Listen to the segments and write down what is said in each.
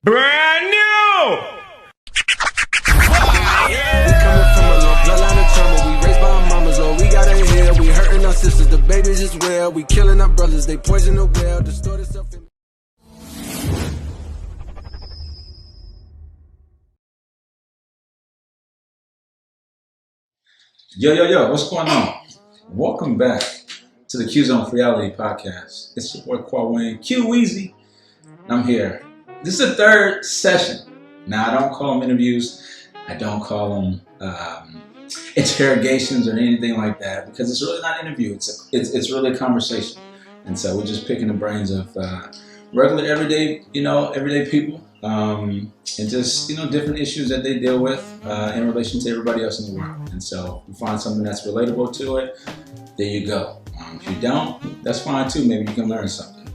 Brand new! We coming from a long bloodline of trauma. We raised by our mamas, Lord, we gotta heal. We hurting our sisters, the babies as well. We killing our brothers, they poison the well. Distort itself in Yo, what's going on? Welcome back to the QzoneFreeality podcast. It's your boy Quawayne, Q-Weezy. I'm here. This is the third session. Now, I don't call them interviews. I don't call them interrogations or anything like that because it's really not an interview. It's really a conversation. And so we're just picking the brains of regular, everyday people and just, different issues that they deal with in relation to everybody else in the world. And so if you find something that's relatable to it, there you go. If you don't, that's fine too. Maybe you can learn something.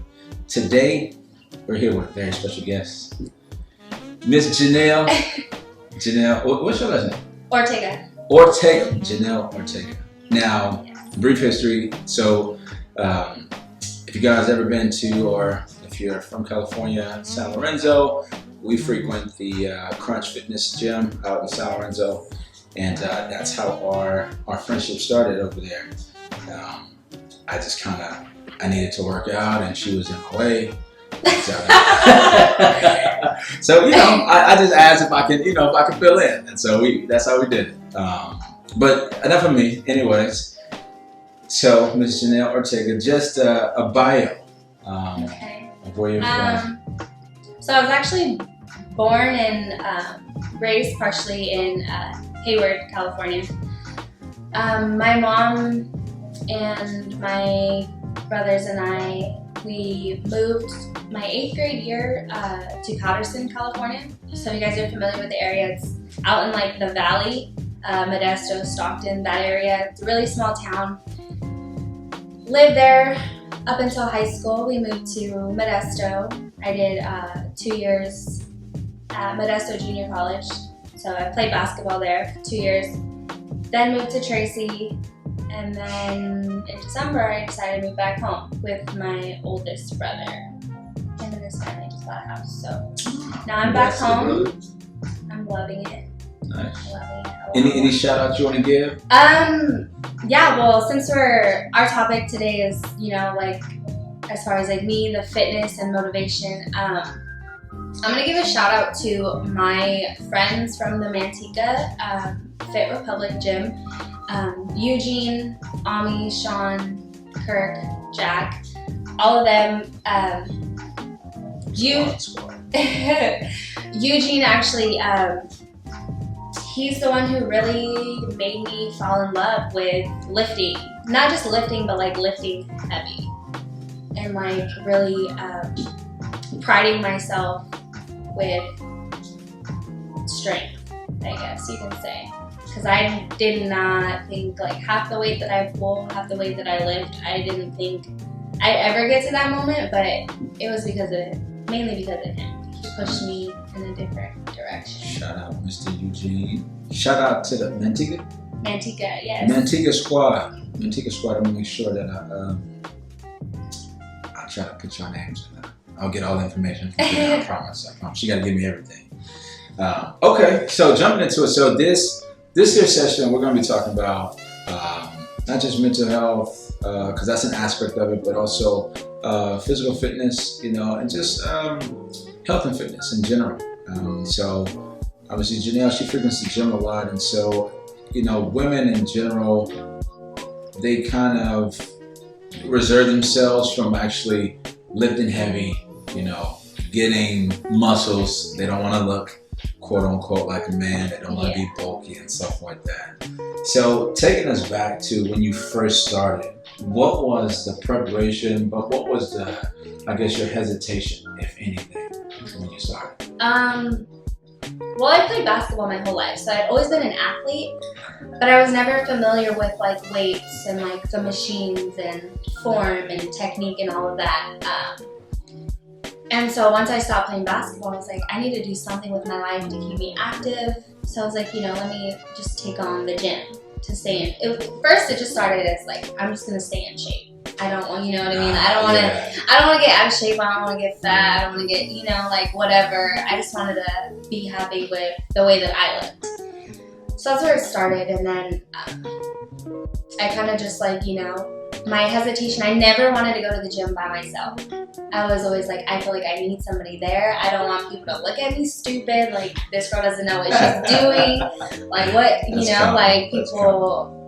Today, we're here with a very special guest, Miss Janel. What's your last name? Ortega. Janel Ortega. Now, brief history. So, if you guys ever been to, or if you're from California, San Lorenzo, we frequent the Crunch Fitness Gym out in San Lorenzo, and that's how our friendship started over there. I needed to work out, and she was in my way. So I just asked if I could fill in, and so that's how we did it. But enough of me, anyways. So Ms. Janel Ortega, just a bio of where you're from. So I was actually born and raised partially in Hayward, California. My mom and my brothers and I, we moved my 8th grade year to Patterson, California. So if you guys are familiar with the area, it's out in like the valley, Modesto, Stockton, that area. It's a really small town. Lived there up until high school. We moved to Modesto. I did 2 years at Modesto Junior College. So I played basketball there for 2 years. Then moved to Tracy. And then in December, I decided to move back home with my oldest brother. Him and his family just bought a house. So now I'm back home. I'm loving it. Nice. I'm loving it. Any shout outs you want to give? Yeah, well, since our topic today is, as far as like me, the fitness and motivation, I'm gonna give a shout out to my friends from the Manteca Fit Republic Gym. Eugene, Ami, Shawn, Kirk, Jack, all of them. Eugene actually, he's the one who really made me fall in love with lifting. Not just lifting, but like lifting heavy. And like really priding myself with strength, I guess you can say. Because I did not think like half the weight that I pull, half the weight that I lift, I didn't think I'd ever get to that moment, but it was mainly because of him. He pushed me in a different direction. Shout out Mr. Eugene. Shout out to the Manteca? Manteca, yes. Manteca Squad. I'm gonna make sure that I'll try to put your names in there. I'll get all the information from you, I promise. You gotta give me everything. Okay, so jumping into it. So this here session, we're going to be talking about not just mental health, because that's an aspect of it, but also physical fitness, and just health and fitness in general. So obviously Janel, she frequents the gym a lot, and so women in general, they kind of reserve themselves from actually lifting heavy, getting muscles. They don't want to look quote unquote like a man. They don't want to be bulky and stuff like that. So taking us back to when you first started, what was the preparation, but what was your hesitation, if anything, when you started? Well, I played basketball my whole life, so I'd always been an athlete, but I was never familiar with like weights and like the machines and form and technique and all of that. And so once I stopped playing basketball, I was like, I need to do something with my life to keep me active. So I was like, let me just take on the gym to stay in. First, it just started as like, I'm just gonna stay in shape. I don't want, you know what I mean? I don't want to get out of shape. I don't want to get fat. I don't want to get, you know, like whatever. I just wanted to be happy with the way that I looked. So that's where it started. And then I kind of just like, you know, my hesitation, I never wanted to go to the gym by myself. I was always like, I feel like I need somebody there. I don't want people to look at me stupid, like this girl doesn't know what she's doing. Like what, you know, like people,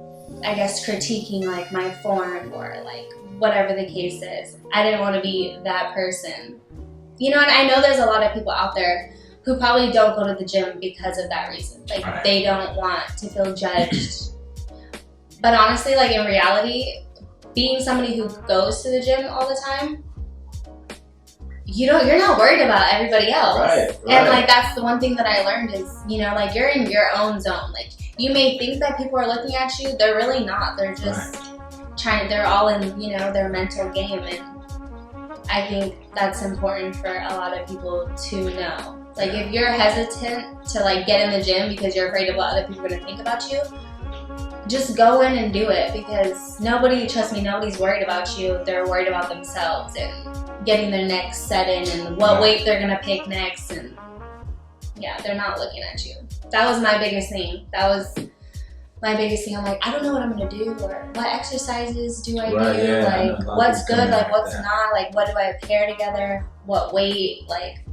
I guess, critiquing like my form or like whatever the case is. I didn't want to be that person. You know, and I know there's a lot of people out there who probably don't go to the gym because of that reason. Like they don't want to feel judged. But honestly, like in reality, being somebody who goes to the gym all the time, you're not worried about everybody else. Right. And like that's the one thing that I learned is, you know, like you're in your own zone. Like you may think that people are looking at you, they're really not. They're just they're all in, you know, their mental game. And I think that's important for a lot of people to know. Like if you're hesitant to like get in the gym because you're afraid of what other people are gonna think about you, just go in and do it, because trust me, nobody's worried about you. They're worried about themselves and getting their next set in and what weight they're gonna pick next, and yeah, they're not looking at you. That was my biggest thing. I'm like, I don't know what I'm gonna do, or what exercises do I do, like what's good, like what's not, like what do I have hair together, what weight, like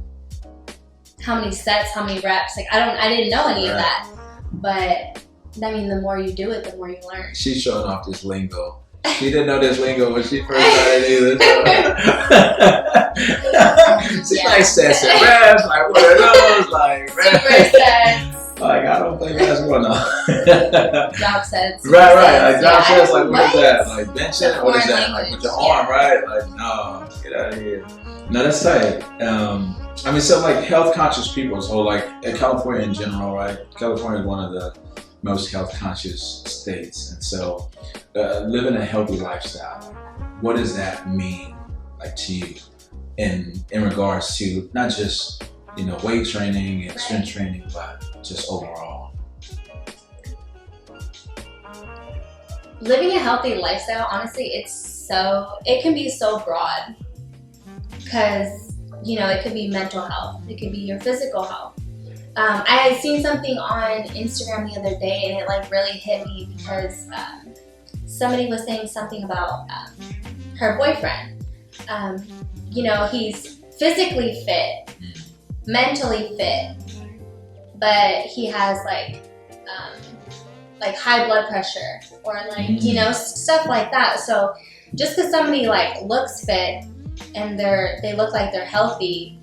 how many sets, how many reps, like I didn't know any of that. But I mean, the more you do it, the more you learn. She's showing off this lingo. She didn't know this lingo when she first started either. So. She like sets and reps, like what are those, like super sets. Like I don't think that's going on. Drop sets. Right. Like drop sets, like what is that? Like benching? What is that? Like with your arm, right? Like no, get out of here. No, that's tight. I mean, so like health conscious people, so like in California in general, right? California is one of the most health conscious states, and so living a healthy lifestyle, what does that mean like to you in regards to not just, you know, weight training and strength training, but just overall? Living a healthy lifestyle, honestly, it can be so broad, because, you know, it could be mental health, it could be your physical health. I had seen something on Instagram the other day, and it like really hit me, because somebody was saying something about her boyfriend. You know, he's physically fit, mentally fit, but he has like high blood pressure, or like, you know, stuff like that. So just because somebody like looks fit and they look like they're healthy,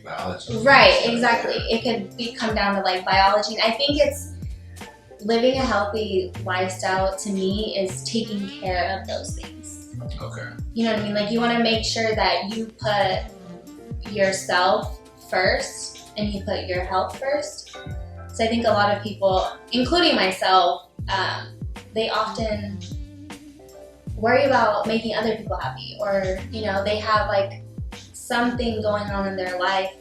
biology. Right, exactly. It could come down to like biology. And I think it's living a healthy lifestyle, to me, is taking care of those things. Okay. You know what I mean? Like you want to make sure that you put yourself first and you put your health first. So I think a lot of people, including myself, they often worry about making other people happy, or, you know, they have like something going on in their life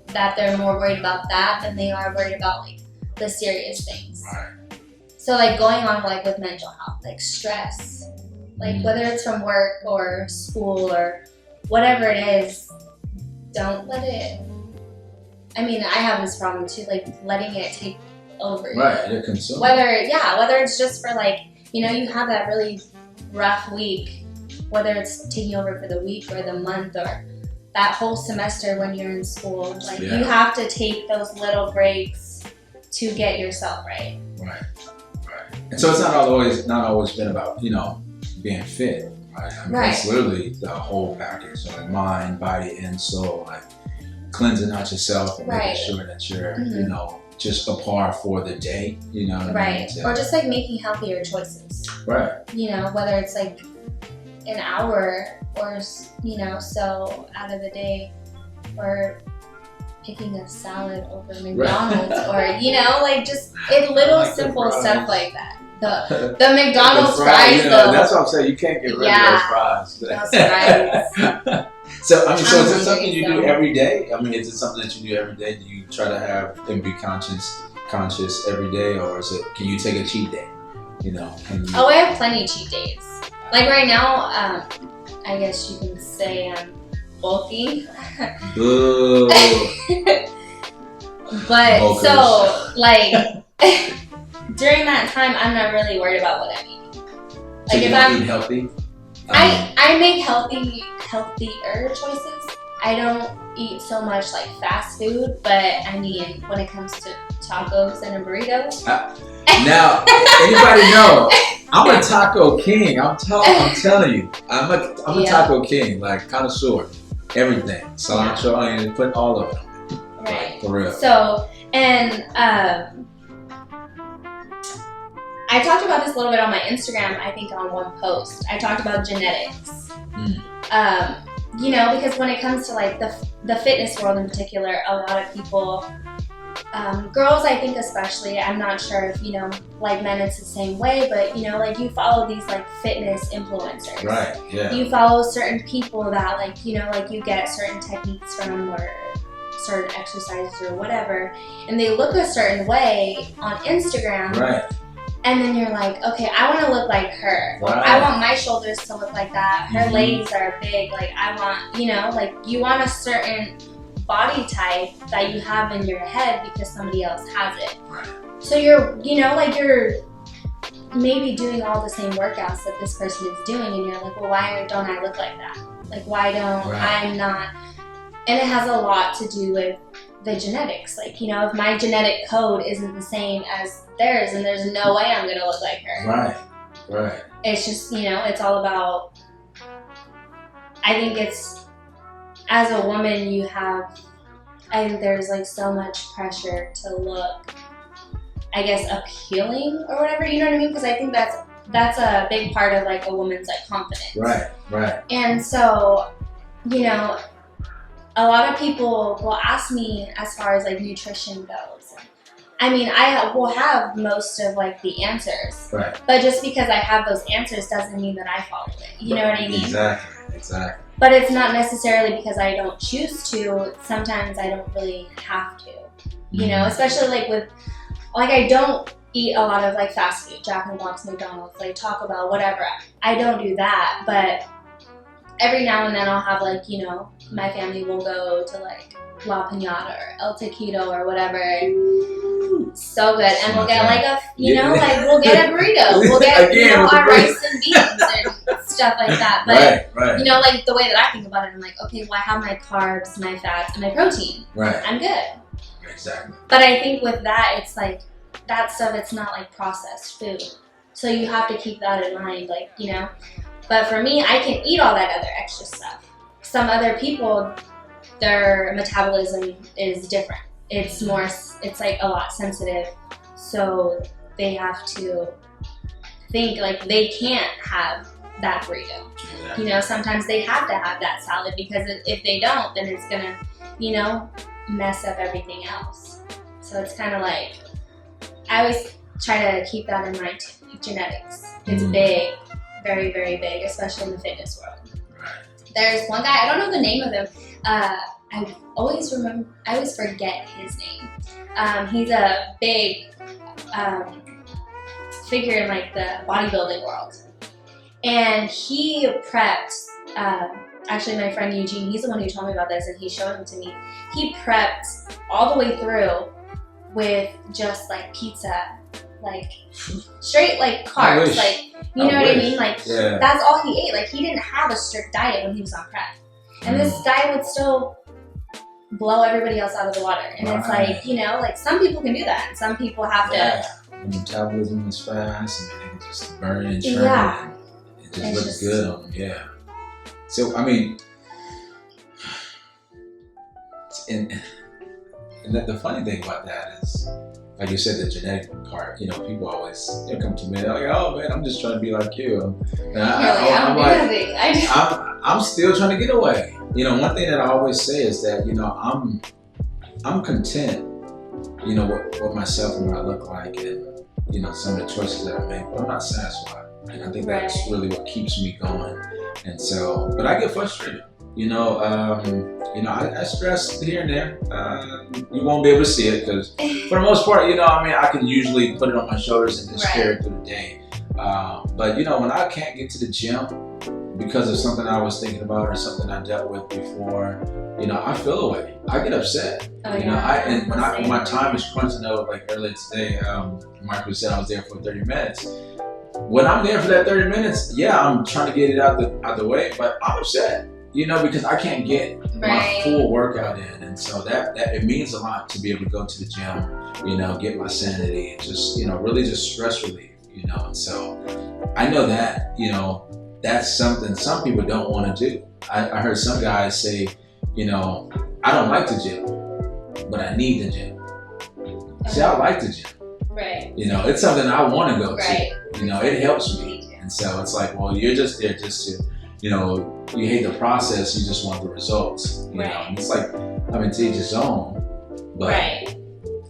that they're more worried about that than they are worried about like the serious things. Right. So like going on like with mental health, like stress, like whether it's from work or school or whatever it is, don't let it, I mean, I have this problem too, like letting it take over. Right, it consumes. Whether it's just for like, you know, you have that really rough week, whether it's taking over for the week or the month or that whole semester when you're in school, like you have to take those little breaks to get yourself right. Right. And so it's not always been about, you know, being fit, right? I mean, it's literally the whole package, so mind, body, and soul, like cleansing out yourself and making sure that you're, you know, just a par for the day, you know what I mean? Or just like making healthier choices. Right. You know, whether it's like an hour or, you know, so out of the day, or picking a salad over McDonald's, or, you know, like just little like simple stuff like that. The McDonald's fries, you know, though. That's what I'm saying. You can't get rid of those fries. Those fries. So is it something you do every day? I mean, is it something that you do every day? Do you try to have and be conscious every day, or can you take a cheat day? You know? I have plenty of cheat days. Like right now, I guess you can say I'm bulky. Boo. But Bulkers. so like during that time, I'm not really worried about what I'm eating. So Like you if don't I'm eat healthy? I make healthier choices. I don't eat so much like fast food, but I mean, when it comes to tacos and a burrito. Now, anybody know? I'm a taco king. I'm telling you, I'm a taco king, like connoisseur, everything. Cilantro, onion, put all of it. Right. Like, for real. So, and I talked about this a little bit on my Instagram, I think on one post. I talked about genetics. You know, because when it comes to like the fitness world in particular, a lot of people, girls I think especially, I'm not sure if, you know, like men it's the same way, but you know, like you follow these like fitness influencers. Right, yeah. You follow certain people that like, you know, like you get certain techniques from or certain exercises or whatever, and they look a certain way on Instagram. Right. And then you're like, okay, I want to look like her. Right. I want my shoulders to look like that. Her legs are big. Like I want, you know, like you want a certain body type that you have in your head because somebody else has it. Right. So you're, you know, like you're maybe doing all the same workouts that this person is doing, and you're like, well, why don't I look like that? Like why don't I'm not? And it has a lot to do with the genetics. Like, you know, if my genetic code isn't the same as theirs, and there's no way I'm gonna look like her. Right, right. It's just, you know, it's all about, I think it's, as a woman, you have, I think there's like so much pressure to look, I guess, appealing or whatever, you know what I mean? Because I think that's a big part of like a woman's like confidence. Right, right. And so, you know, a lot of people will ask me as far as like nutrition goes. I mean, I will have most of like the answers, Right. but just because I have those answers doesn't mean that I follow it. You know what I mean? Exactly. But it's not necessarily because I don't choose to. Sometimes I don't really have to. You know, especially like with, like I don't eat a lot of like fast food, Jack in the Box, McDonald's, like Taco Bell, whatever. I don't do that, but every now and then I'll have like, you know, my family will go to like La Piñata or El Taquito or whatever. So good. And we'll get like a, you know, like we'll get a burrito. We'll get, you know, our rice and beans and stuff like that. But, right. you know, like the way that I think about it, I'm like, okay, well I have my carbs, my fats, and my protein. Right. I'm good. Exactly. But I think with that, it's like, that stuff, it's not like processed food. So you have to keep that in mind, like, you know. But for me, I can eat all that other extra stuff. Some other people, their metabolism is different. It's more, it's like a lot sensitive. So they have to think like they can't have that burrito. You know, sometimes they have to have that salad because if they don't, then it's gonna, you know, mess up everything else. So it's kind of like, I always try to keep that in mind too. Genetics. It's big. Very, very big, especially in the fitness world. There's one guy, I don't know the name of him. I always forget his name. He's a big figure in like the bodybuilding world. And he prepped, actually my friend Eugene, he's the one who told me about this and he showed him to me. He prepped all the way through with just like pizza, like straight like carbs, like, you know what I mean? Like that's all he ate. Like he didn't have a strict diet when he was on prep. And this guy would still blow everybody else out of the water. And it's like, you know, like some people can do that. And some people have to. The metabolism is fast and they can just burn and churn and it just looks good on them. Yeah. So, I mean, and the funny thing about that is, like you said, the genetic part, you know, people always come to me, they're like, oh man, I'm just trying to be like you. And I'm still trying to get away. You know, one thing that I always say is that, you know, I'm content, you know, with myself and what I look like and, you know, some of the choices that I make, but I'm not satisfied. And I think that's really what keeps me going. And so, but I get frustrated. You know, I stress here and there. You won't be able to see it because, for the most part, you know, I mean, I can usually put it on my shoulders and just carry it through the day. But you know, when I can't get to the gym because of something I was thinking about or something I dealt with before, you know, I feel away. I get upset. Oh, you yeah. know, when my time is crunched, like earlier today, Marcus said I was there for 30 minutes. When I'm there for that 30 minutes, yeah, I'm trying to get it out the way, but I'm upset, you know, because I can't get my full workout in. And so that it means a lot to be able to go to the gym, you know, get my sanity and just, you know, really just stress relief, you know. And so I know that, you know, that's something some people don't want to do. I heard some guys say, you know, I don't like the gym, but I need the gym. See, I like the gym. Right. You know, it's something I want to go Right. to. You know, it helps me. And so it's like, well, you're just there just to, you know, you hate the process, you just want the results. You know, and it's like, I mean, to each his own. But Right.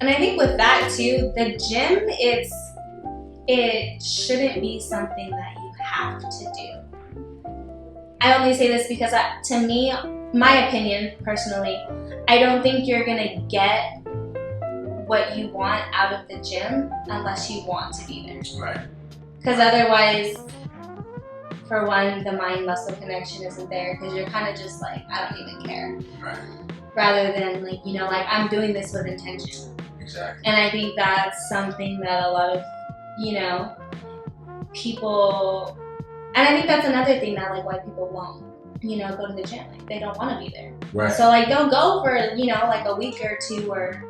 And I think with that too, the gym, it shouldn't be something that you have to do. I only say this because to me, my opinion personally, I don't think you're gonna get what you want out of the gym unless you want to be there. Right. Because otherwise, for one, the mind-muscle connection isn't there because you're kind of just like, I don't even care. Right. Rather than like, you know, like I'm doing this with intention. Exactly. And I think that's something that a lot of, you know, people, and I think that's another thing that like white people won't, you know, go to the gym. Like they don't want to be there. Right. So like they'll go for, you know, like a week or two or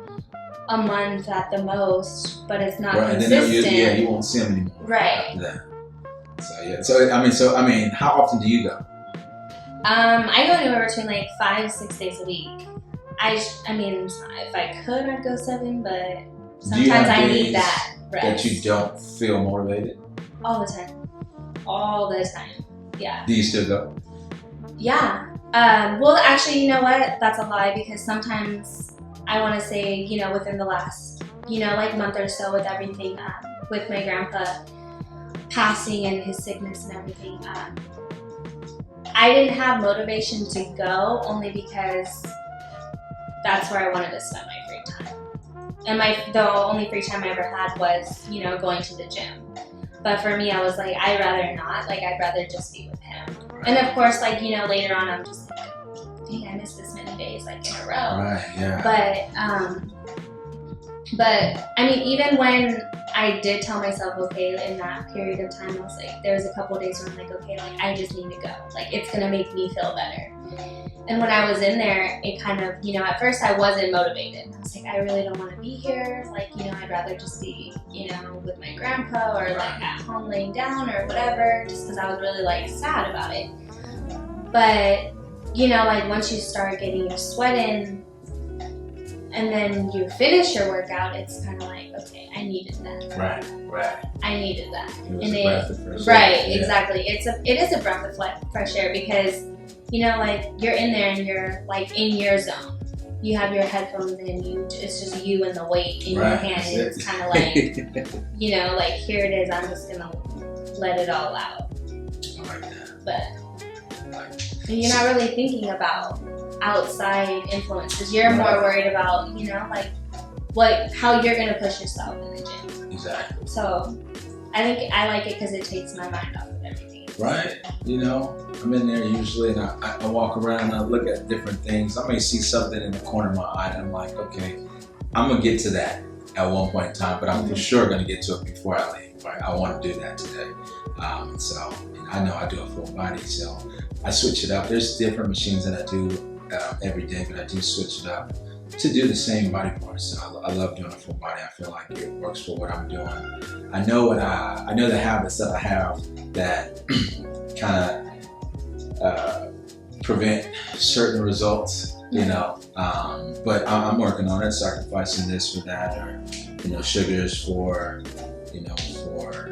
a month at the most, but it's not consistent. And then you won't see them anymore. Right. Yeah. So I mean, how often do you go? I go anywhere between like 5-6 days a week. I mean, if I could, I'd go 7, but sometimes I need that rest. That you don't feel motivated? All the time. All the time. Yeah. Do you still go? Yeah. Well, actually, you know what? That's a lie because sometimes I want to say, you know, within the last, you know, like month or so with everything, with my grandpa passing and his sickness and everything, I didn't have motivation to go only because that's where I wanted to spend my free time. And the only free time I ever had was, you know, going to the gym. But for me, I was like, I'd rather not. Like, I'd rather just be with him. Right. And of course, like, you know, later on, I'm just like, dang, I missed this many days, like, in a row. Right, yeah. But I mean, even when I did tell myself, okay, in that period of time, I was like, there was a couple of days where I'm like, okay, like, I just need to go. Like, it's going to make me feel better. And when I was in there, it kind of, you know, at first I wasn't motivated. I was like, I really don't want to be here. Like, you know, I'd rather just be, you know, with my grandpa or like at home laying down or whatever, just because I was really like sad about it. But, you know, like once you start getting your sweat in and then you finish your workout, it's kind of like, okay, I needed that. Right. I needed that. It was a breath of fresh air. Right, Yeah. exactly. It is a breath of fresh air because, you know, like you're in there and you're like in your zone. You have your headphones in, it's just you and the weight in your hand, and it's kind of like, you know, like here it is, I'm just gonna let it all out. I like that. But you're not really thinking about outside influences. You're more worried about, you know, like how you're gonna push yourself in the gym. Exactly. So I think I like it because it takes my mind off of everything. Right. You know, I'm in there usually and I walk around and I look at different things. I may see something in the corner of my eye and I'm like, okay, I'm going to get to that at one point in time, but I'm for sure going to get to it before I leave. Right? I want to do that today. So I know I do a full body, so I switch it up. There's different machines that I do every day, but I do switch it up to do the same body parts. So I love doing a full body. I feel like it works for what I'm doing. I know the habits that I have that kind of prevent certain results, you know. But I'm working on it, sacrificing this for that, or you know, sugars for, you know, for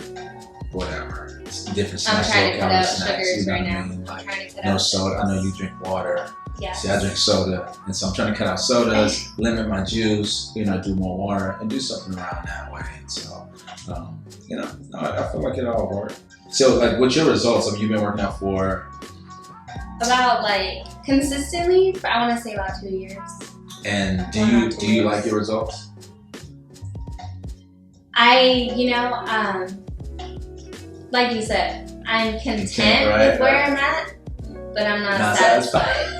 whatever. It's different snacks, I'm trying to cut out snacks, sugars you know right what I now. mean? Like, I'm trying to cut no out soda. I know sugars. you drink water. Yes. See, I drink soda, and so I'm trying to cut out sodas, limit my juice, you know, do more water, and do something around that way. And so, you know, I feel like it all worked. So, like, what's your results? I mean, you've been working out for about like consistently, I want to say about 2 years. And do you like your results? like you said, I'm content right, with where right. I'm at, but I'm not satisfied.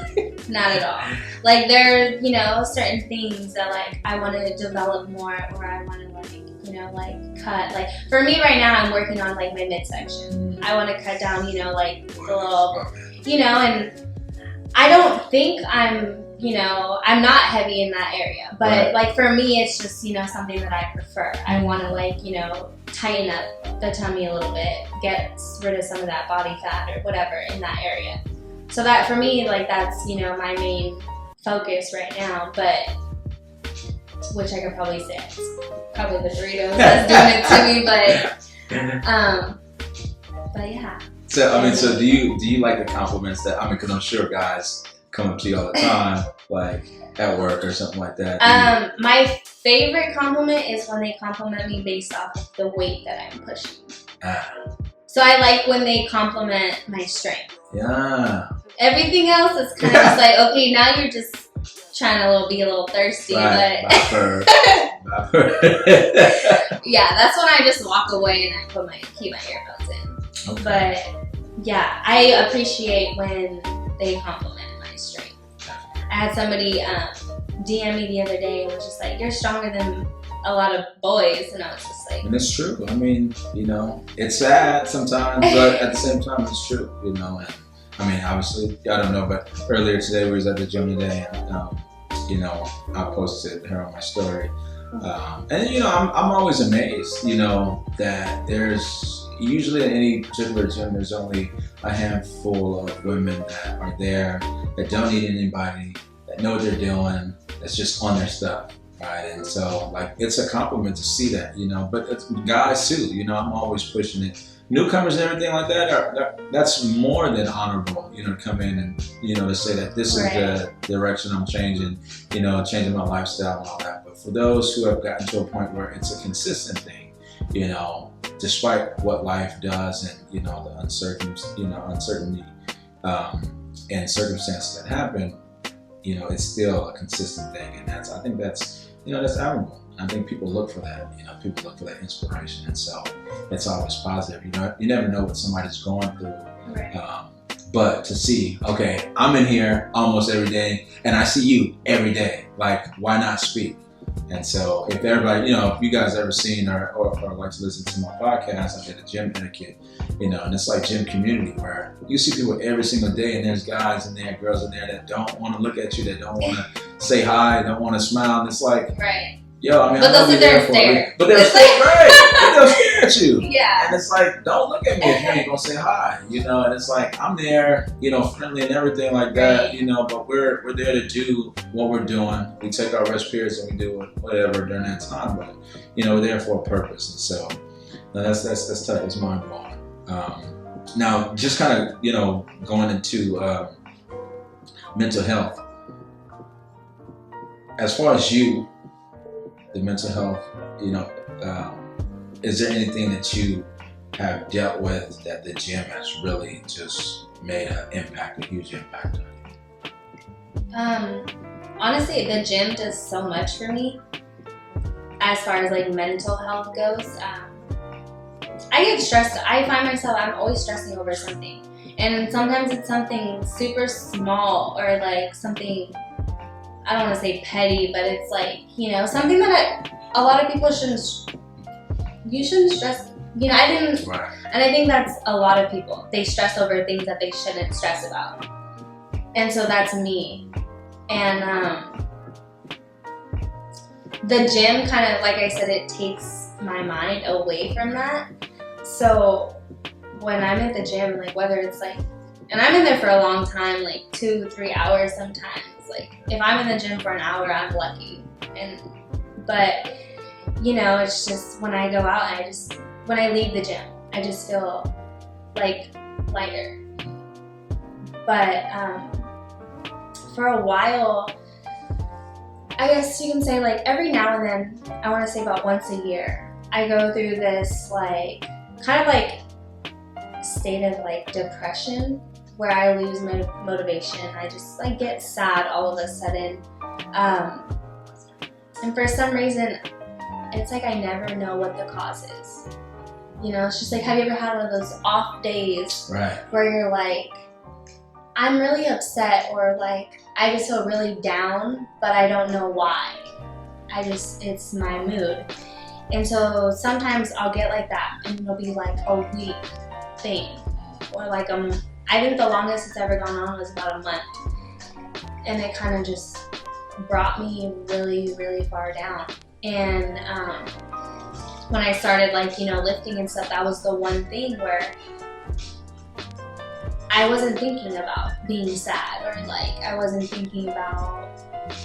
Not at all. Like there are, you know, certain things that like I want to develop more, or I want to like, you know, like cut. Like for me right now, I'm working on like my midsection. I want to cut down, you know, like the little, you know, and I don't think I'm, you know, I'm not heavy in that area, but Right. like for me, it's just, you know, something that I prefer. I want to like, you know, tighten up the tummy a little bit, get rid of some of that body fat or whatever in that area. So that for me, like that's, you know, my main focus right now, but which I could probably say it's probably the burritos that's doing it to me, but yeah. So I mean, so do you like the compliments that, I mean, because I'm sure guys come up to you all the time, like at work or something like that. My favorite compliment is when they compliment me based off of the weight that I'm pushing. So I like when they compliment my strength. Yeah. Everything else is kind of just like, okay, now you're just trying to be a little thirsty, Right. but yeah, that's when I just walk away and I keep my earphones in. Okay. But yeah, I appreciate when they compliment my strength. I had somebody DM me the other day and was just like, "You're stronger than a lot of boys," and I was just like, And it's true. I mean, you know, it's sad sometimes, but at the same time, it's true. You know, and I mean, obviously, I don't know, but earlier today we was at the gym today, and you know, I posted her on my story, and you know, I'm always amazed, you know, that there's usually at any particular gym there's only a handful of women that are there that don't need anybody, that know what they're doing, that's just on their stuff. Right, and so like it's a compliment to see that, you know, but it's guys too, you know, I'm always pushing it. Newcomers and everything like that, that's more than honorable, you know, to come in and, you know, to say that this is the direction I'm changing, you know, changing my lifestyle and all that. But for those who have gotten to a point where it's a consistent thing, you know, despite what life does and, you know, the uncertainty and circumstances that happen, you know, it's still a consistent thing, and I think that's admirable. I think people look for that. You know, people look for that inspiration, and so it's always positive. You know, you never know what somebody's going through, but to see, okay, I'm in here almost every day, and I see you every day. Like, why not speak? And so, if everybody, you know, if you guys ever seen or like to listen to my podcast, I did a gym etiquette, you know, and it's like gym community where you see people every single day, and there's guys in there, girls in there that don't want to look at you, that don't want to say hi, don't want to smile, and it's like, yo, I mean, but they'll sit there and stare. But they'll stare, right? But they'll stare at you. Yeah. And it's like, don't look at me if you ain't gonna say hi, you know. And it's like, I'm there, you know, friendly and everything like that, you know. But we're there to do what we're doing. We take our rest periods and we do whatever during that time. But you know, we're there for a purpose. And so that's tough. It's mind blowing. Now, just kind of, you know, going into mental health. As far as you, the mental health, you know, is there anything that you have dealt with that the gym has really just made an impact, a huge impact on you? Honestly, the gym does so much for me as far as like mental health goes. I get stressed. I find myself, I'm always stressing over something. And sometimes it's something super small or like something, I don't want to say petty, but it's like, you know, something that a lot of people shouldn't stress. You know, I didn't, and I think that's a lot of people. They stress over things that they shouldn't stress about. And so that's me. And the gym kind of, like I said, it takes my mind away from that. So when I'm at the gym, like whether it's like, and I'm in there for a long time, like 2-3 hours sometimes. Like if I'm in the gym for an hour, I'm lucky. But you know, it's just when I go out, when I leave the gym, I just feel like lighter. But for a while, I guess you can say like every now and then, I want to say about once a year, I go through this like kind of like state of like depression where I lose my motivation. I just like get sad all of a sudden. And for some reason, it's like I never know what the cause is. You know, it's just like, have you ever had one of those off days Right. where you're like, I'm really upset, or like, I just feel really down, but I don't know why. It's my mood. And so sometimes I'll get like that, and it'll be like a week thing. Or like, I think the longest it's ever gone on was about a month. And it kind of just brought me really, really far down. And when I started, like, you know, lifting and stuff, that was the one thing where I wasn't thinking about being sad, or like I wasn't thinking about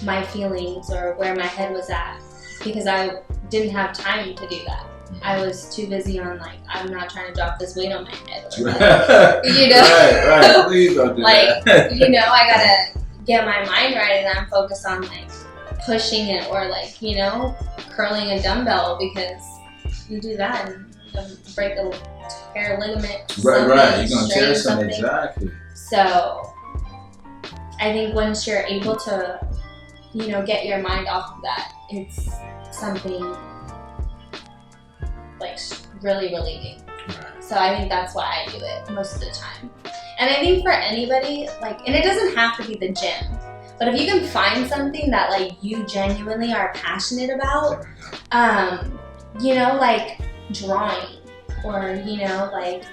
my feelings or where my head was at, because I didn't have time to do that. I was too busy on, like, I'm not trying to drop this weight on my head, or like, you know, right. Please don't do like, that. you know, I gotta get my mind right, and I'm focused on like pushing it, or like, you know, curling a dumbbell, because you do that and you break a tear ligament. Right. You're gonna tear something. Exactly. So I think once you're able to, you know, get your mind off of that, it's something like really relieving. Right. So I think that's why I do it most of the time. And I think for anybody, like, and it doesn't have to be the gym, but if you can find something that like you genuinely are passionate about, you know, like drawing, or, you know, like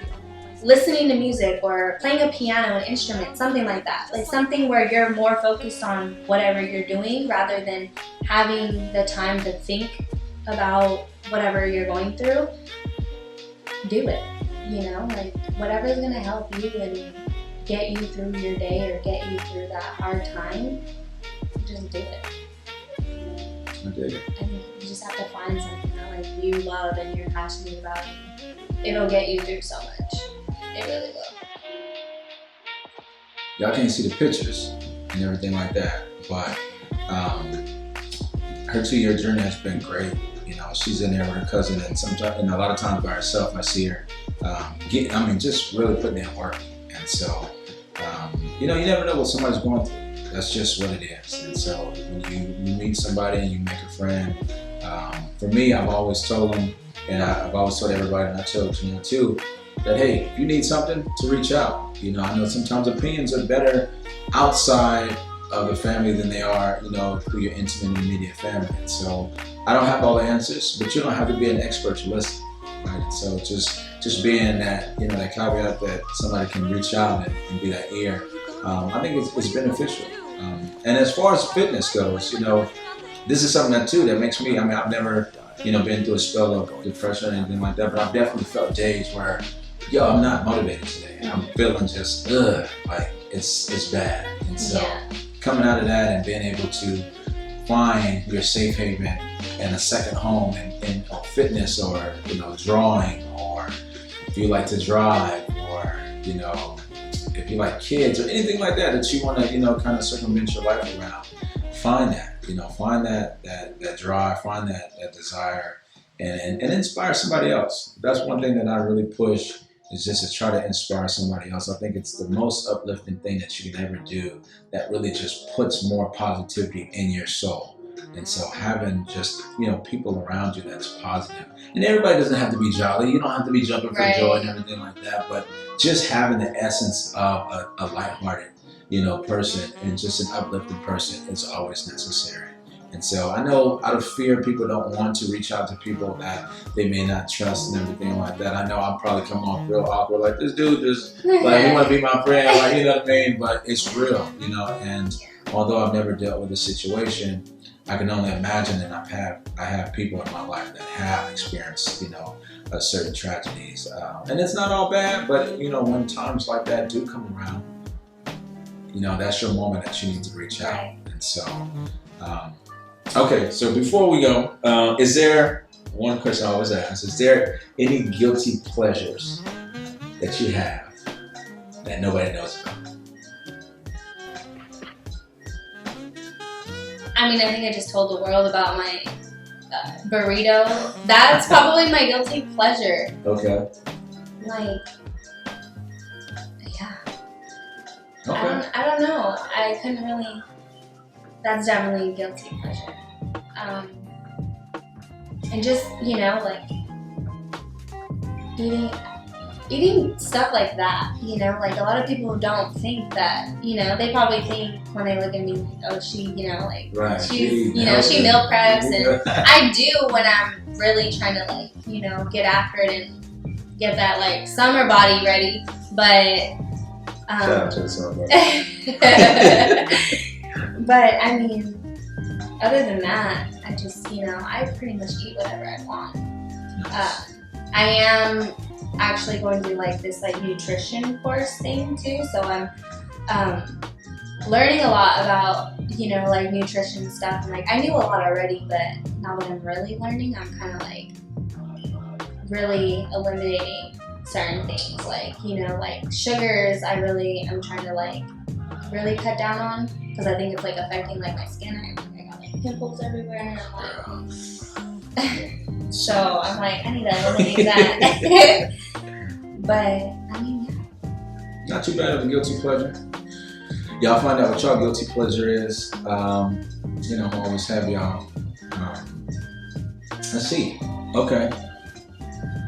listening to music, or playing a piano, an instrument, something like that. Like something where you're more focused on whatever you're doing rather than having the time to think about whatever you're going through. Do it, you know, like whatever's gonna help you and get you through your day, or get you through that hard time, just do it. I dig it. I think you just have to find something that like you love and you're passionate about, and it'll get you through so much. It really will. Y'all can't see the pictures and everything like that, but her 2-year journey has been great. You know, she's in there with her cousin, and sometimes, and a lot of times by herself, I see her just really putting in work. And so, you know, you never know what somebody's going through. That's just what it is. And so when you meet somebody and you make a friend, for me, I've always told them, and I've always told everybody, and I told Janel too, that hey, if you need something, to reach out. You know, I know sometimes opinions are better outside of the family than they are, you know, through your intimate and immediate family. And so I don't have all the answers, but you don't have to be an expert to listen, right? And so just being that, you know, that caveat that somebody can reach out and be that ear, I think it's beneficial. And as far as fitness goes, you know, this is something that makes me, I mean, I've never, you know, been through a spell of depression or anything like that, but I've definitely felt days where, yo, I'm not motivated today. I'm feeling just, like it's bad. And so coming out of that and being able to find your safe haven and a second home in fitness, or, you know, drawing, or if you like to drive, or, you know, if you like kids or anything like that you want to, you know, kind of circumvent your life around, find that, you know, find that drive, find that desire, and inspire somebody else. That's one thing that I really push, is just to try to inspire somebody else. I think it's the most uplifting thing that you can ever do, that really just puts more positivity in your soul. And so having just, you know, people around you that's positive. And everybody doesn't have to be jolly. You don't have to be jumping for joy and everything like that. But just having the essence of a lighthearted, you know, person, and just an uplifting person is always necessary. And so I know out of fear, people don't want to reach out to people that they may not trust and everything like that. I know I'll probably come off real awkward, like this dude just, like, he want to be my friend, like, you know what I mean? But it's real, you know, and although I've never dealt with a situation, I can only imagine that I have people in my life that have experienced, you know, certain tragedies. And it's not all bad, but, you know, when times like that do come around, you know, that's your moment that you need to reach out. And so, okay, so before we go, is there, one question I always ask, is there any guilty pleasures that you have that nobody knows about? I mean, I think I just told the world about my burrito. That's probably my guilty pleasure. Okay. Like, yeah. Okay. I don't know. I couldn't really. That's definitely a guilty pleasure. And just, you know, like, eating stuff like that, you know, like a lot of people don't think that, you know, they probably think when they look at me, like, oh, she, you know, like, right. she's, you know, she meal preps, and I do when I'm really trying to, like, you know, get after it and get that, like, summer body ready, but, Shout out to the summer body. but, I mean, other than that, I just, you know, I pretty much eat whatever I want. I am actually going to do like this like nutrition course thing too, so I'm learning a lot about, you know, like nutrition stuff, and like I knew a lot already, but now that I'm really learning, I'm kind of like really eliminating certain things, like, you know, like sugars. I really am trying to like really cut down on, because I think it's like affecting like my skin. I got like pimples everywhere, and I'm like so I'm like, I need to eliminate that. But I mean, yeah. Not too bad of a guilty pleasure. Y'all find out what y'all guilty pleasure is. You know, I'm always have y'all. Let's see. Okay.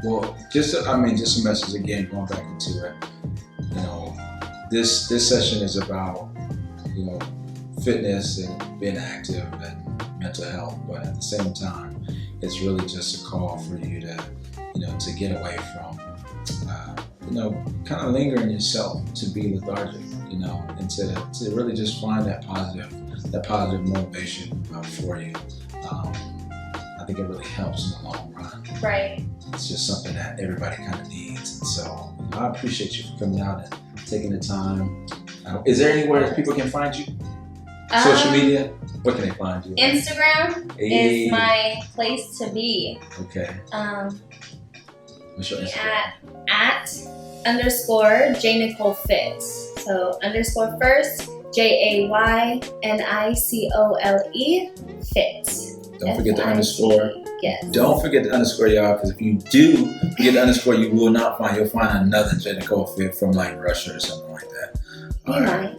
Well, just a message again, going back into it. You know, this session is about, you know, fitness and being active and mental health, but at the same time, it's really just a call for you to, you know, to get away from, you know, kind of linger in yourself, to be lethargic, you know, and to really just find that positive motivation for you. I think it really helps in the long run. Right. It's just something that everybody kind of needs. And so, you know, I appreciate you for coming out and taking the time. Is there anywhere people can find you? Social media? Where can they find you? Instagram is my place to be. Okay. What's your Instagram? At _JNicoleFit. So _ first, JAYNICOLE fit. Don't forget the underscore. Yes. Don't forget the underscore, y'all, because if you do forget the underscore, you'll find another Nicole Fit from like Russia or something like that. You might.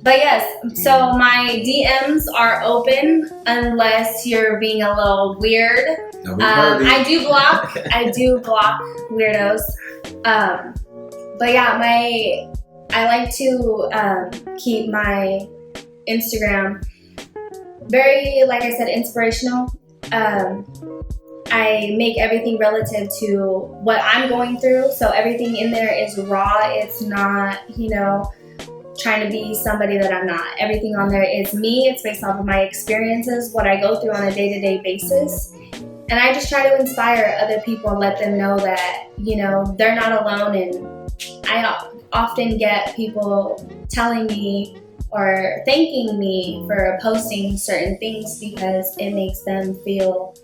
But yes, so my DMs are open unless you're being a little weird. I do block weirdos. But yeah, I like to keep my Instagram very, like I said, inspirational. I make everything relative to what I'm going through, so everything in there is raw. It's not, you know, trying to be somebody that I'm not. Everything on there is me. It's based off of my experiences, what I go through on a day-to-day basis. And I just try to inspire other people and let them know that, you know, they're not alone. And I often get people telling me or thanking me for posting certain things because it makes them feel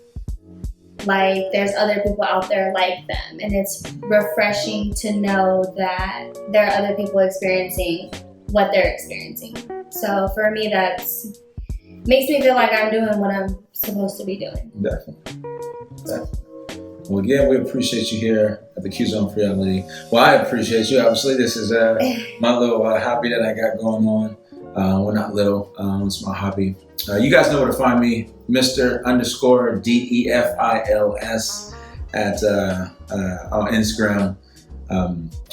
like there's other people out there like them. And it's refreshing to know that there are other people experiencing what they're experiencing. So for me, makes me feel like I'm doing what I'm supposed to be doing. Definitely. Well, again, we appreciate you here at the QzoneFreeality. Well, I appreciate you. Obviously, this is my little hobby that I got going on. Well, not little. It's my hobby. You guys know where to find me, Mr. _DEFILS on Instagram.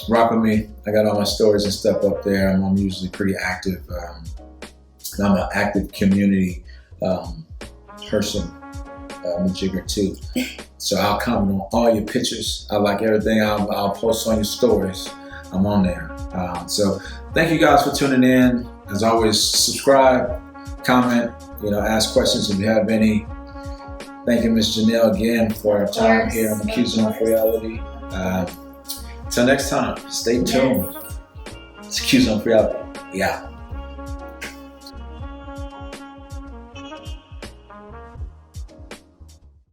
Rock with me. I got all my stories and stuff up there. I'm usually pretty active. I'm an active community person. I'm a jigger too. So I'll comment on all your pictures. I like everything. I'll post on your stories. I'm on there. So thank you guys for tuning in. As always, subscribe, comment, you know, ask questions if you have any. Thank you, Miss Janel, again for our time here on the QzoneFreeality. Until next time, stay tuned. It's QzoneFreeality. Yeah.